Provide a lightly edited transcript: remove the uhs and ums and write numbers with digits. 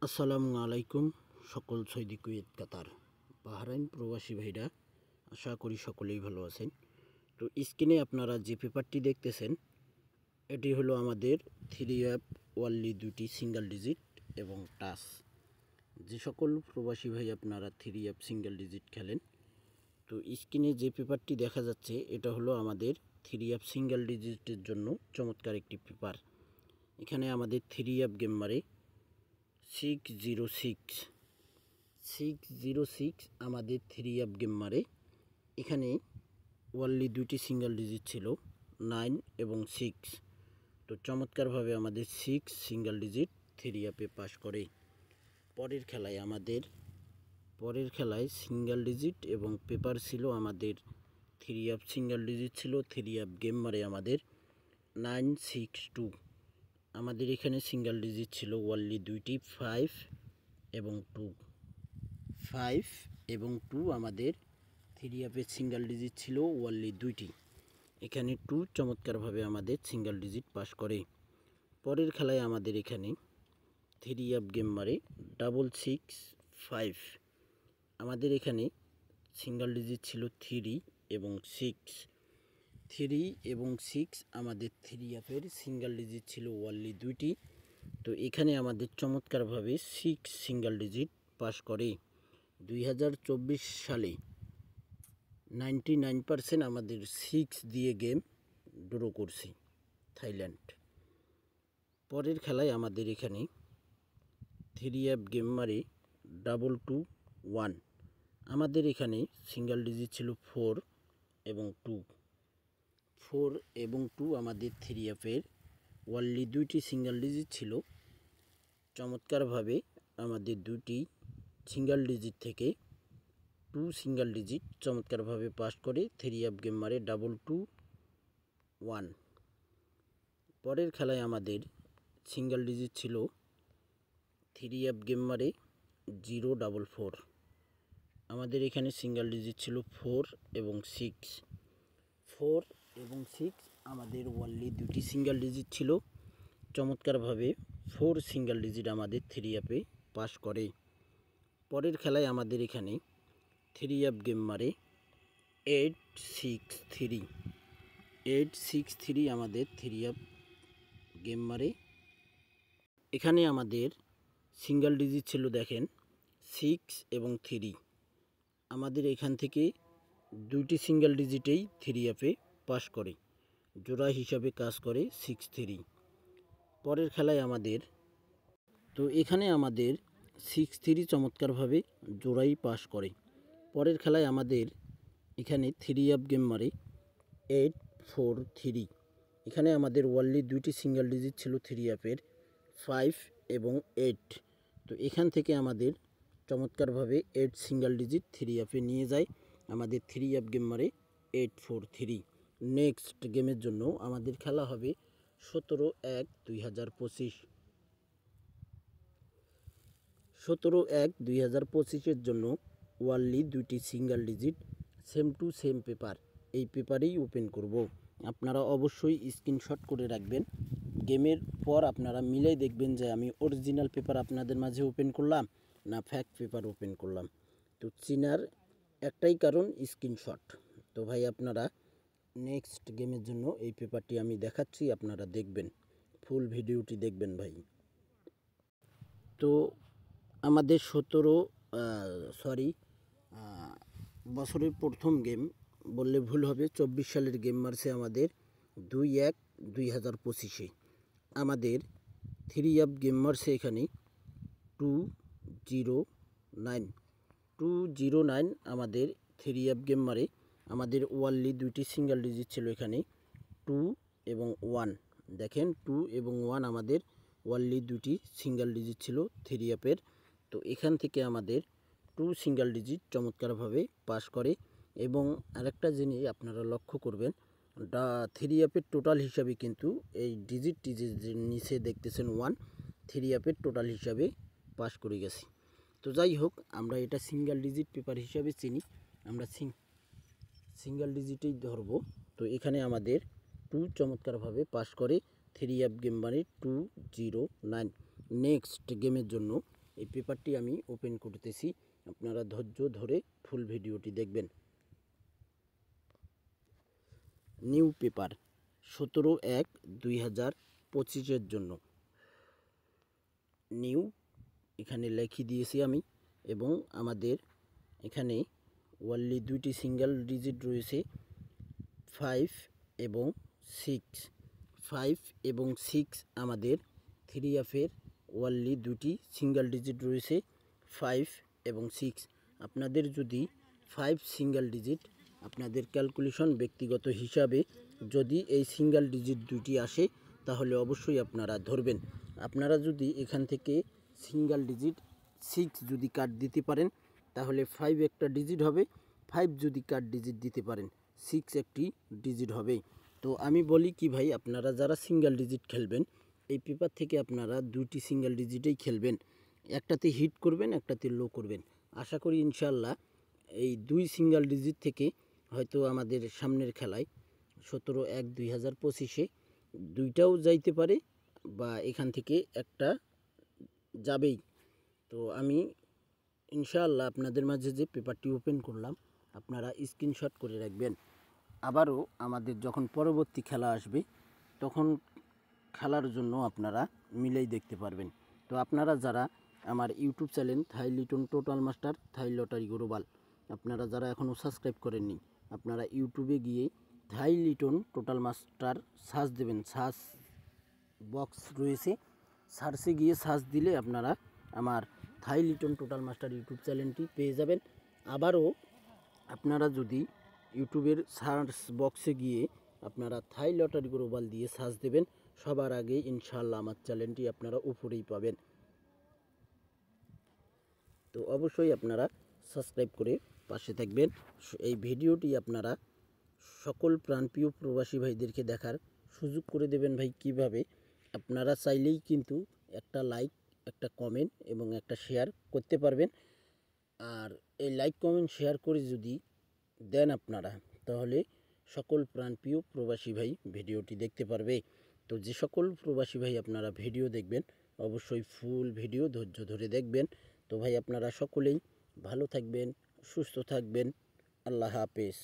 আসসালামু আলাইকুম সকল সৌদি কুয়েত কাতার বাহরাইন প্রবাসী ভাইরা, আশা করি সকলেই ভালো আছেন। তো স্ক্রিনে আপনারা যে পেপারটি দেখতেছেন এটি হলো আমাদের 3 অ্যাপ ওয়ানলি দুটি সিঙ্গেল ডিজিট এবং টাচ। যে সকল প্রবাসী ভাই আপনারা 3 অ্যাপ সিঙ্গেল ডিজিট খেলেন, তো স্ক্রিনে যে পেপারটি দেখা যাচ্ছে এটা হলো আমাদের 3 অ্যাপ সিঙ্গেল ডিজিটের জন্য চমৎকার একটি পেপার। এখানে আমাদের 3 অ্যাপ গেম মারে 606 আমাদের 3 অ্যাপ গেম মারে। এখানে ওয়ানলি দুইটি সিঙ্গেল ডিজিট ছিল 9 এবং 6। তো চমৎকারভাবে আমাদের 6 সিঙ্গেল ডিজিট 3 অ্যাপে পাস করে। পরের খেলায় সিঙ্গেল ডিজিট এবং পেপার ছিল আমাদের 3 অ্যাপ সিঙ্গেল ডিজিট ছিল। 3 অ্যাপ গেম মারে আমাদের 962। আমাদের এখানে সিঙ্গেল ডিজিট ছিল ওয়ানলি দুইটি 5 এবং 2 আমাদের 3 অ্যাপের সিঙ্গেল ডিজিট ছিল ওয়ানলি দুইটি। এখানে 2 চমৎকারভাবে আমাদের সিঙ্গেল ডিজিট পাস করে। পরের খেলায় আমাদের এখানে 3 অ্যাপ গেম মারে 665। আমাদের এখানে সিঙ্গেল ডিজিট ছিল 3 এবং 6 আমাদের 3 অ্যাপের সিঙ্গেল ডিজিট ছিল ওয়ানলি দুইটি। তো এখানে আমাদের চমৎকারভাবে 6 সিঙ্গেল ডিজিট পাস করে। 2024 সালে 99% আমাদের 6 দিয়ে গেম ড্র করছি থাইল্যান্ড। পরের খেলায় আমাদের এখানে 3 অ্যাপ গেম মারে 221। আমাদের এখানে সিঙ্গেল ডিজিট ছিল 4 এবং 2 আমাদের 3 অ্যাপের ওয়ানলি দুইটি সিঙ্গেল ডিজিট ছিল। চমৎকারভাবে আমাদের দুটি সিঙ্গেল ডিজিট থেকে 2 সিঙ্গেল ডিজিট চমৎকারভাবে পাস করে 3 অ্যাপ গেম মারে 221। পরের খেলায় আমাদের সিঙ্গেল ডিজিট ছিল 3 অ্যাপ গেম মারে 044। আমাদের এখানে সিঙ্গেল ডিজিট ছিল 4 এবং 6 আমাদের ওয়ানলি দুটি সিঙ্গেল ডিজিট ছিল। চমৎকারভাবে 4 সিঙ্গেল ডিজিট আমাদের 3 অ্যাপে পাস করে। পরের খেলায় আমাদের এখানে 3 অ্যাপ গেম মারে 863 আমাদের 3 অ্যাপ গেম মারে। এখানে আমাদের সিঙ্গেল ডিজিট ছিল দেখেন 6 এবং 3। আমাদের এখান থেকে দুইটি সিঙ্গেল ডিজিটেই 3 অ্যাপে পাস করে, জোড়া হিসাবে কাজ করে 63। পরের খেলায় আমাদের এখানে আমাদের 63 চমৎকারভাবে জোড়াই পাস করে। পরের খেলায় আমাদের এখানে 3 অ্যাপ গেম মারে 843। এখানে আমাদের ওয়ানলি দুইটি সিঙ্গেল ডিজিট ছিল 3 অ্যাপের 5 এবং 8। তো এখান থেকে আমাদের চমৎকারভাবে 8 সিঙ্গেল ডিজিট 3 অ্যাপে নিয়ে যায়। আমাদের 3 অ্যাপ গেম মারে 843। নেক্সট গেমের জন্য আমাদের খেলা হবে 17/1/2025। 17/1/2025 জন্য ওয়ানলি দুইটি single digit same to same paper, এই পেপারেই ওপেন করব। আপনারা অবশ্যই স্ক্রিনশট করে রাখবেন। গেমের পর আপনারা মিলাই দেখবেন যে আমি অরিজিনাল পেপার আপনাদের মাঝে ওপেন করলাম না ফ্যাক পেপার ওপেন করলাম। তো চিনার একটাই কারণ, স্ক্রিনশট। তো ভাই আপনারা নেক্সট গেমের জন্য এই পেপারটি আমি দেখাচ্ছি, আপনারা দেখবেন, ফুল ভিডিওটি দেখবেন ভাই। তো আমাদের বছরের প্রথম গেম বললে ভুল হবে, 24 সালের গেম মারছে আমাদের 2/1/2025। আমাদের 3 অ্যাপ গেম মারছে এখানে 209 আমাদের 3 অ্যাপ গেম মারে। আমাদের ওয়ানলি দুইটি সিঙ্গেল ডিজিট ছিল এখানে 2 এবং 1। দেখেন 2 এবং 1 আমাদের ওয়ানলি দুটি সিঙ্গেল ডিজিট ছিল 3 অ্যাপের। তো এখান থেকে আমাদের 2 সিঙ্গেল ডিজিট চমৎকারভাবে পাস করে। এবং আরেকটা জিনিস আপনারা লক্ষ্য করবেন, 3 অ্যাপের টোটাল হিসাবে কিন্তু এই ডিজিটটি যে নিচে দেখতেছেন 1, 3 অ্যাপের টোটাল হিসাবে পাস করে গেছি। তো যাই হোক, আমরা এটা সিঙ্গেল ডিজিট পেপার হিসাবে চিনি, আমরা সিঙ্গেল ডিজিটেই ধরব। তো এখানে আমাদের 2 চমৎকারভাবে পাস করে 3 অ্যাপ গেম মানে 209। নেক্সট গেমের জন্য এই পেপারটি আমি ওপেন করতেছি, আপনারা ধৈর্য ধরে ফুল ভিডিওটি দেখবেন। নিউ পেপার 17/1/2025 জন্য নিউ এখানে লিখে দিয়েছি আমি। এবং আমাদের এখানে ওয়ানলি দুইটি সিঙ্গেল ডিজিট রয়েছে 5 এবং 6। 5 এবং 6 আমাদের 3F-এর ওয়ানলি দুটি সিঙ্গেল ডিজিট রয়েছে 5 এবং 6। আপনাদের যদি 5 সিঙ্গেল ডিজিট আপনাদের ক্যালকুলেশন ব্যক্তিগত হিসাবে যদি এই সিঙ্গেল ডিজিট দুটি আসে তাহলে অবশ্যই আপনারা ধরবেন। আপনারা যদি এখান থেকে সিঙ্গেল ডিজিট 6 যদি কাট দিতে পারেন তাহলে 5 একটা ডিজিট হবে, 5 যদি কাট ডিজিট দিতে পারেন 6 একটি ডিজিট হবে। তো আমি বলি কি ভাই, আপনারা যারা সিঙ্গেল ডিজিট খেলবেন এই পেপার থেকে আপনারা দুইটি সিঙ্গেল ডিজিটেই খেলবেন, একটাতে হিট করবেন একটাতে লো করবেন। আশা করি ইনশাল্লাহ এই দুই সিঙ্গেল ডিজিট থেকে হয়তো আমাদের সামনের খেলায় 17/1/2025 দুইটাও যাইতে পারে বা এখান থেকে একটা যাবেই। তো আমি ইনশাআল্লাহ আপনাদের মাঝে যে পেপারটি ওপেন করলাম আপনারা স্ক্রিনশট করে রাখবেন। আবারও আমাদের যখন পরবর্তী খেলা আসবে তখন খেলার জন্য আপনারা মিলেই দেখতে পারবেন। তো আপনারা যারা আমার YouTube channel Thai Liton total master Thai lottery global আপনারা যারা এখনও সাবস্ক্রাইব করেননি আপনারা ইউটিউবে গিয়ে Thai Liton total master search দেবেন, সার্চ বক্স রয়েছে, সার্চে গিয়ে সার্চ দিলে আপনারা আমার Thai Liton total master YouTube চ্যানেলটি পেয়ে যাবেন। আবারও আপনারা যদি ইউটিউবের সার্চ বক্সে গিয়ে আপনারা থাই লটারি গ্লোবাল দিয়ে সার্চ দেবেন, সবার আগে ইনশাআল্লাহ আমার চ্যানেলটি আপনারা উপরেই পাবেন। তো অবশ্যই আপনারা সাবস্ক্রাইব করে পাশে থাকবেন। এই ভিডিওটি আপনারা সকল প্রাণপ্রিয় প্রবাসী ভাইদেরকে দেখার সুযোগ করে দেবেন। ভাই কিভাবে? আপনারা চাইলেই কিন্তু একটা লাইক, একটা কমেন্ট এবং একটা শেয়ার করতে পারবেন। আর এই লাইক কমেন্ট শেয়ার করে যদি দেন আপনারা তাহলে সকল প্রাণপ্রিয় প্রবাসী ভাই ভিডিওটি দেখতে পারবে। তো যে সকল প্রবাসী ভাই আপনারা ভিডিও দেখবেন অবশ্যই ফুল ভিডিও ধৈর্য ধরে দেখবেন। তো ভাই আপনারা সকলেই ভালো থাকবেন, সুস্থ থাকবেন। আল্লাহ হাফেজ।